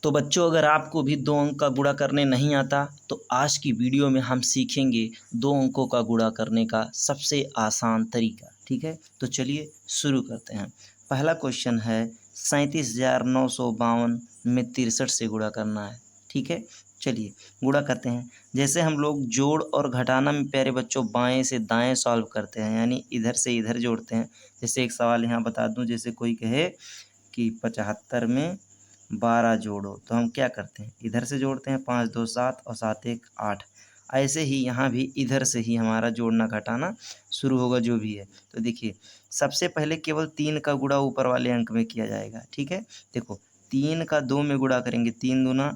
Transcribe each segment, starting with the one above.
तो बच्चों, अगर आपको भी 2 अंक का गुणा करने नहीं आता तो आज की वीडियो में हम सीखेंगे 2 अंकों का गुणा करने का सबसे आसान तरीका। ठीक है, तो चलिए शुरू करते हैं। पहला क्वेश्चन है 37,952 में 63 से गुणा करना है। ठीक है, चलिए गुणा करते हैं। जैसे हम लोग जोड़ और घटाना में प्यारे बच्चों बाएं से दाएं सॉल्व करते हैं, यानी इधर से इधर जोड़ते हैं। जैसे एक सवाल यहाँ बता दूं, जैसे कोई कहे कि 75 में 12 जोड़ो, तो हम क्या करते हैं, इधर से जोड़ते हैं, 5 2 7 और 7 1 8। ऐसे ही यहाँ भी इधर से ही हमारा जोड़ना घटाना शुरू होगा जो भी है। तो देखिए, सबसे पहले केवल 3 का गुणा ऊपर वाले अंक में किया जाएगा। ठीक है, देखो 3 का 2 में गुणा करेंगे, 3 दूना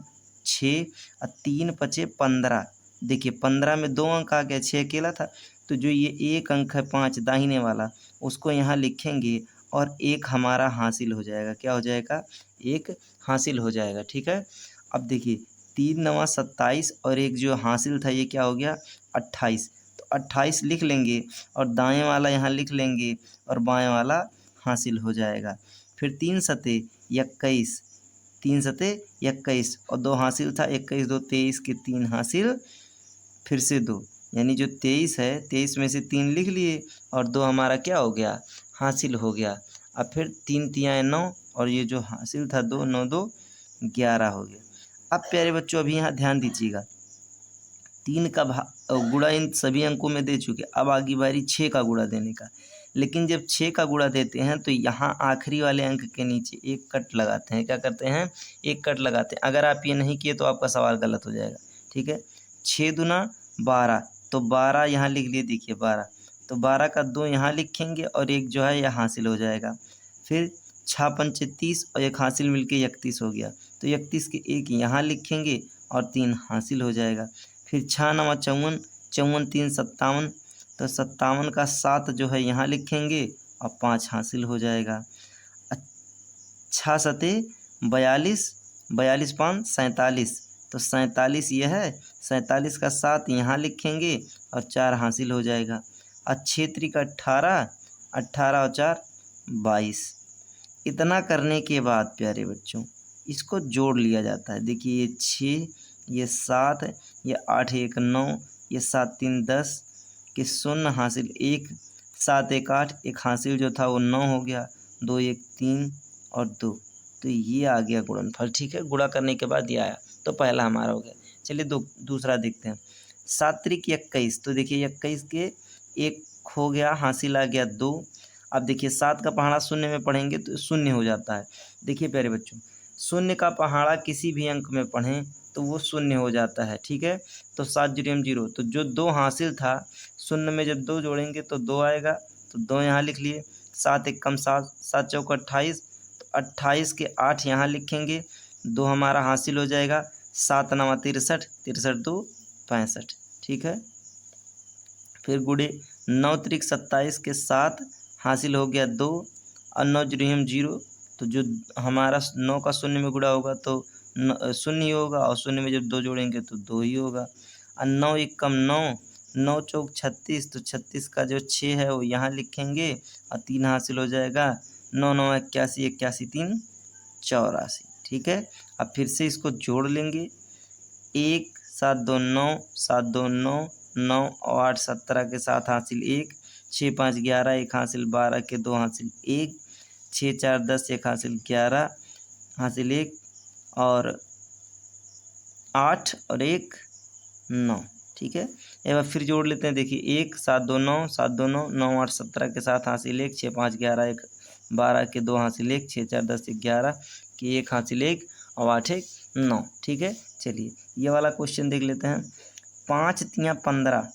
6 और 3 पचे 15। देखिए 15 में 2 अंक आ गया, 6 अकेला था। तो जो ये एक अंक है 5 दाहिने वाला, उसको यहाँ लिखेंगे और एक हमारा हासिल हो जाएगा। क्या हो जाएगा? एक हासिल हो जाएगा। ठीक है, अब देखिए 3 9 27 और एक जो हासिल था ये क्या हो गया? 28। तो 28 लिख लेंगे और दाएं वाला यहाँ लिख लेंगे और बाएं वाला हासिल हो जाएगा। फिर 3 सते 21, 3 सते 21 और 2 हासिल था, 21 2 23 के 3 हासिल, फिर से 2, यानी जो 23 है 23 में से 3 लिख लिए और 2 हमारा क्या हो गया? हासिल हो गया। अब फिर 3 तियाएँ 9 और ये जो हासिल था 2 9 2 11 हो गया। अब प्यारे बच्चों अभी यहाँ ध्यान दीजिएगा, 3 का गुणा इन सभी अंकों में दे चुके। अब आगे बारी 6 का गुणा देने का। लेकिन जब 6 का गुणा देते हैं तो यहाँ आखिरी वाले अंक के नीचे एक कट लगाते हैं। क्या करते हैं? एक कट लगाते हैं। अगर आप ये नहीं किए तो आपका सवाल गलत हो जाएगा। ठीक है, 6 दूना 12, तो 12 यहाँ लिख लिए। देखिए 12, तो 12 का 2 यहाँ लिखेंगे और एक जो है यह हासिल हो जाएगा। फिर 6 पंचे 30 और एक हासिल मिलके 31 हो गया। तो 31 के एक यहाँ लिखेंगे और 3 हासिल हो जाएगा। फिर 6 9 54, 54 3 57, तो 57 का 7 जो है यहाँ लिखेंगे और 5 हासिल हो जाएगा। 6 सते 42, 42 5 47, तो 47 ये है, 47 का 7 यहाँ लिखेंगे और 4 हासिल हो जाएगा। और 6 त्रिक 18, 18 और 4 22। इतना करने के बाद प्यारे बच्चों इसको जोड़ लिया जाता है। देखिए ये 6, ये 7, ये 8 1 9, ये 7 3 10 के 0 हासिल 1, 7 1 8, एक हासिल जो था वो 9 हो गया, 2 1 3 और 2। तो ये आ गया गुणनफल। ठीक है, गुणा करने के बाद ये आया, तो पहला हमारा हो गया। चलिए दूसरा देखते हैं। 7 त्रिक 21, तो देखिए 21 के एक हो गया, हासिल आ गया 2। अब देखिए 7 का पहाड़ा शून्य में पढ़ेंगे तो शून्य हो जाता है। देखिए प्यारे बच्चों, शून्य का पहाड़ा किसी भी अंक में पढ़ें तो वो शून्य हो जाता है। ठीक है, तो 7 0 0, तो जो 2 हासिल था शून्य में जब 2 जोड़ेंगे तो 2 आएगा, तो 2 यहाँ लिख लिए। 7 1 कम 7, 7 चौक 28, तो 28 के 8 यहाँ लिखेंगे, 2 हमारा हासिल हो जाएगा। 7 9 63, 63 2 65। ठीक है, फिर गुड़े 9 त्रिक 27 के 7 हासिल हो गया 2 और 9 0, तो जो हमारा 9 का शून्य में गुणा होगा तो शून्य ही होगा, और शून्य में जब 2 जोड़ेंगे तो 2 ही होगा। और 9 1 कम 9, 9 चौक 36, तो 36 का जो 6 है वो यहाँ लिखेंगे और 3 हासिल हो जाएगा। 9 9 81, 81 3 84। ठीक है, अब फिर से इसको जोड़ लेंगे। 1 7 2 9, 7 2 9, 9 और 8 17 के 7 हासिल 1, 6 5 11, एक हासिल 12 के 2 हासिल 1, 6 4 10, एक हासिल 11 हासिल 1 और 8 और 1 9। ठीक है, एक बार फिर जोड़ लेते हैं। देखिए 1 7 2 9, 7 2 9, 9 8 17 के 7 हासिल 1, 6 5 11, एक 12 के 2 हासिल 1, 6 4 10 11 के 1 हासिल 1 और 8 1 9। ठीक है, चलिए ये वाला क्वेश्चन देख लेते हैं। 5 तियाँ 15,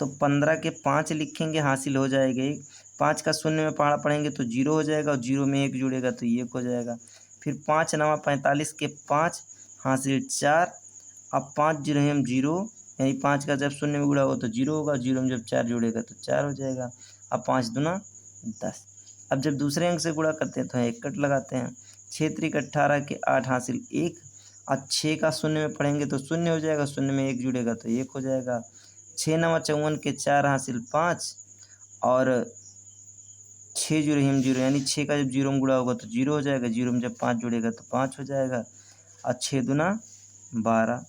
तो 15 के 5 लिखेंगे, हासिल हो जाएगा 1। 5 का शून्य में पहाड़ा पढ़ेंगे तो 0 हो जाएगा, और 0 में 1 जुड़ेगा तो ये 1 हो जाएगा। फिर 5 9 45 के 5 हासिल 4, अब 5 0 0, यानी 5 का जब शून्य में गुणा होगा तो 0 होगा, 0 में जब 4 जुड़ेगा तो 4 हो जाएगा। अब 5 दूना 10। अब जब दूसरे अंक से गुणा करते हैं तो एक कट लगाते हैं। 6 त्रिक 18 के 8 हासिल 1, और 6 का शून्य में पढ़ेंगे तो शून्य हो जाएगा, शून्य में 1 जुड़ेगा तो 1 हो जाएगा। 6 9 54 के 4 हासिल 5 और 6 0 0, यानी 6 का जब 0 में गुणा होगा तो 0 हो जाएगा, 0 में जब 5 जुड़ेगा तो 5 हो जाएगा। और 6 दूना 12।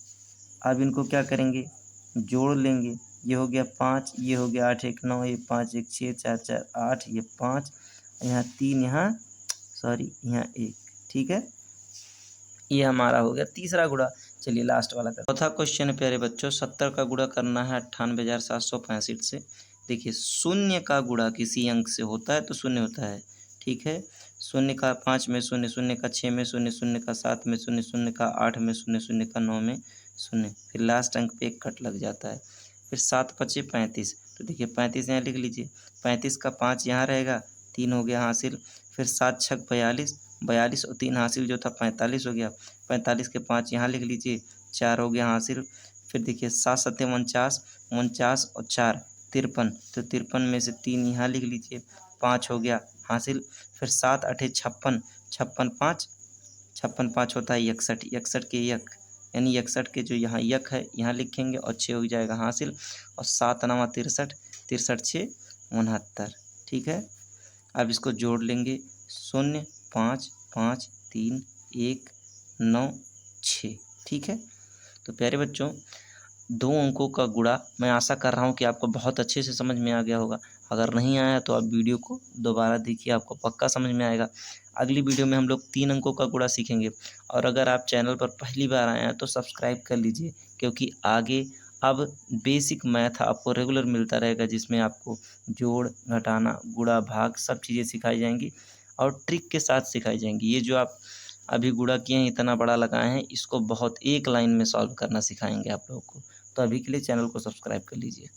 अब इनको क्या करेंगे, जोड़ लेंगे। ये हो गया 5, ये हो गया 8 1 9, ये 5 1 6 4 4 8, ये 5, यहाँ 3, यहाँ यहाँ 1। ठीक है, ये हमारा हो गया तीसरा गुणा। चलिए लास्ट वाला कर। चौथा क्वेश्चन है प्यारे बच्चों, 70 का गुणा करना है 98,765 से। देखिए शून्य का गुणा किसी अंक से होता है तो शून्य होता है। ठीक है, शून्य का 5 में शून्य, शून्य का 6 में शून्य, शून्य का 7 में शून्य, शून्य का 8 में शून्य, शून्य का 9 में शून्य, फिर लास्ट अंक पे एक कट लग जाता है। फिर 7 पचे 35, तो देखिए 35 यहाँ लिख लीजिए। 35 का 5 यहाँ रहेगा, 3 हो गया हासिल। फिर 7 छक 42, 42 और 3 हासिल जो था 45 हो गया। 45 के 5 यहाँ लिख लीजिए, 4 हो गया हासिल। फिर देखिए 7 सत्ते 49, 49 और 4 53, तो 53 में से 3 यहाँ लिख लीजिए, 5 हो गया हासिल। फिर 7 अठे 56, 56 5, 56 5 होता है 61, 61 के यक, यानी 61 के जो यहाँ यक है यहाँ लिखेंगे और 6 हो जाएगा हासिल। और 7 नवा 63, 63 6 69। ठीक है, अब इसको जोड़ लेंगे, 0 5 5 3 1 9 6। ठीक है, तो प्यारे बच्चों 2 अंकों का गुणा मैं आशा कर रहा हूँ कि आपको बहुत अच्छे से समझ में आ गया होगा। अगर नहीं आया तो आप वीडियो को दोबारा देखिए, आपको पक्का समझ में आएगा। अगली वीडियो में हम लोग 3 अंकों का गुणा सीखेंगे। और अगर आप चैनल पर पहली बार आए हैं तो सब्सक्राइब कर लीजिए, क्योंकि आगे अब बेसिक मैथ आपको रेगुलर मिलता रहेगा, जिसमें आपको जोड़, घटाना, गुणा, भाग सब चीज़ें सिखाई जाएंगी और ट्रिक के साथ सिखाई जाएंगी। ये जो आप अभी गुणा किए हैं, इतना बड़ा लगाए हैं, इसको बहुत एक लाइन में सॉल्व करना सिखाएंगे आप लोगों को। तो अभी के लिए चैनल को सब्सक्राइब कर लीजिए।